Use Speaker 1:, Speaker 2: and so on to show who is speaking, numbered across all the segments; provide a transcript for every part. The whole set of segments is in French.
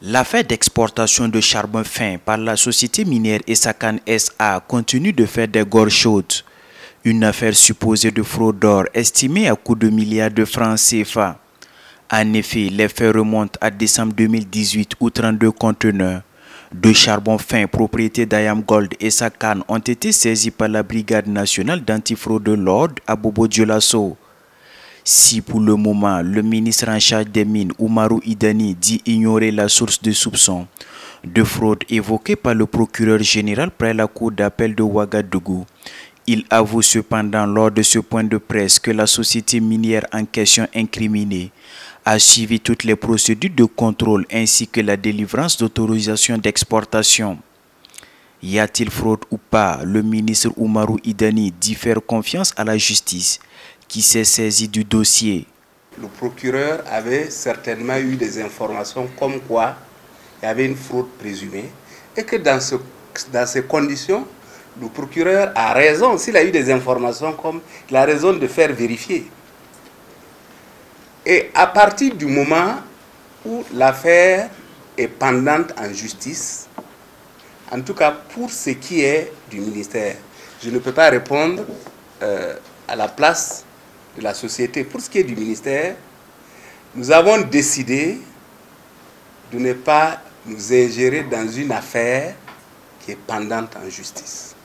Speaker 1: L'affaire d'exportation de charbon fin par la société minière Essakane SA continue de faire des gorges chaudes. Une affaire supposée de fraude d'or estimée à coût de milliards de francs CFA. En effet, les faits remontent à décembre 2018 où 32 conteneurs de charbon fin propriété d'Ayam Gold et Essakane ont été saisis par la Brigade nationale d'antifraude de l'ordre à Bobo Dioulasso. Si pour le moment, le ministre en charge des mines, Oumarou Idani, dit ignorer la source de soupçons de fraude évoquée par le procureur général près la cour d'appel de Ouagadougou, il avoue cependant lors de ce point de presse que la société minière en question incriminée a suivi toutes les procédures de contrôle ainsi que la délivrance d'autorisation d'exportation. Y a-t-il fraude ou pas? Le ministre Oumarou Idani dit faire confiance à la justice qui s'est saisi du dossier.
Speaker 2: Le procureur avait certainement eu des informations comme quoi il y avait une fraude présumée et que dans ces conditions, le procureur a raison, s'il a eu des informations comme il a raison de faire vérifier. Et à partir du moment où l'affaire est pendante en justice, en tout cas pour ce qui est du ministère, je ne peux pas répondre à la place de la société. Pour ce qui est du ministère, nous avons décidé de ne pas nous ingérer dans une affaire qui est pendante en justice.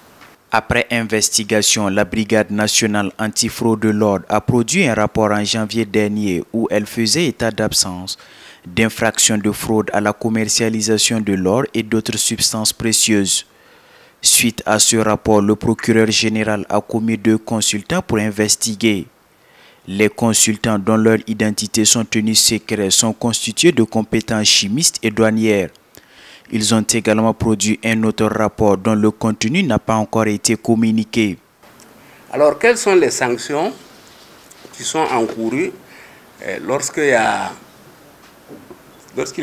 Speaker 1: Après investigation, la Brigade nationale antifraude de l'ordre a produit un rapport en janvier dernier où elle faisait état d'absence d'infractions de fraude à la commercialisation de l'or et d'autres substances précieuses. Suite à ce rapport, le procureur général a commis 2 consultants pour investiguer. Les consultants dont leurs identités sont tenues secrètes sont constitués de compétents chimistes et douanières. Ils ont également produit un autre rapport dont le contenu n'a pas encore été communiqué.
Speaker 2: Alors, quelles sont les sanctions qui sont encourues lorsqu'il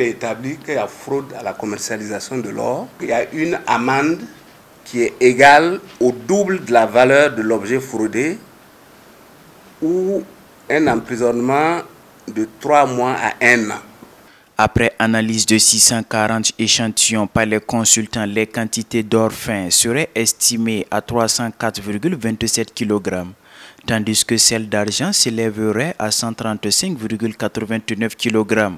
Speaker 2: est établi qu'il y a fraude à la commercialisation de l'or? Il y a une amende qui est égale au double de la valeur de l'objet fraudé ou un emprisonnement de 3 mois à 1 an.
Speaker 1: Après analyse de 640 échantillons par les consultants, les quantités d'or fin seraient estimées à 304,27 kg, tandis que celles d'argent s'élèveraient à 135,89 kg.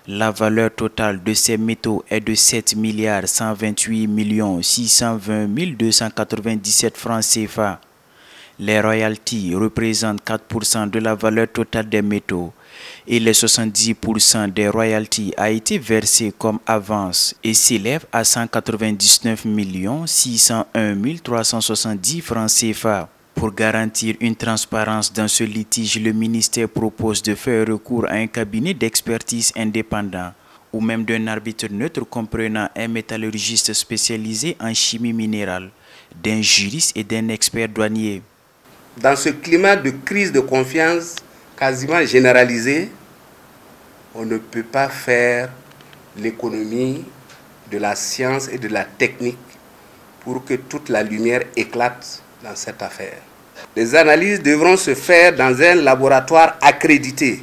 Speaker 1: La valeur totale de ces métaux est de 7 128 620 297 francs CFA. Les royalties représentent 4% de la valeur totale des métaux et les 70% des royalties a été versé comme avance et s'élève à 199 601 370 francs CFA. Pour garantir une transparence dans ce litige, le ministère propose de faire recours à un cabinet d'expertise indépendant ou même d'un arbitre neutre comprenant un métallurgiste spécialisé en chimie minérale, d'un juriste et d'un expert douanier.
Speaker 2: Dans ce climat de crise de confiance quasiment généralisé, on ne peut pas faire l'économie de la science et de la technique pour que toute la lumière éclate dans cette affaire. Les analyses devront se faire dans un laboratoire accrédité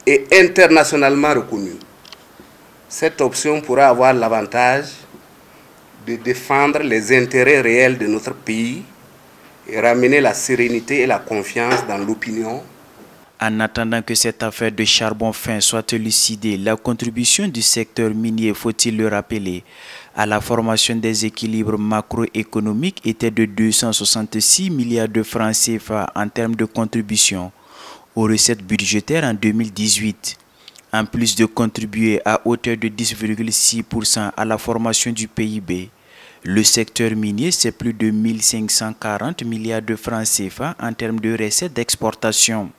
Speaker 2: et internationalement reconnu. Cette option pourra avoir l'avantage de défendre les intérêts réels de notre pays et ramener la sérénité et la confiance dans l'opinion.
Speaker 1: En attendant que cette affaire de charbon fin soit élucidée, la contribution du secteur minier, faut-il le rappeler, à la formation des équilibres macroéconomiques était de 266 milliards de francs CFA en termes de contribution aux recettes budgétaires en 2018. En plus de contribuer à hauteur de 10,6% à la formation du PIB, le secteur minier, c'est plus de 1540 milliards de francs CFA en termes de recettes d'exportation.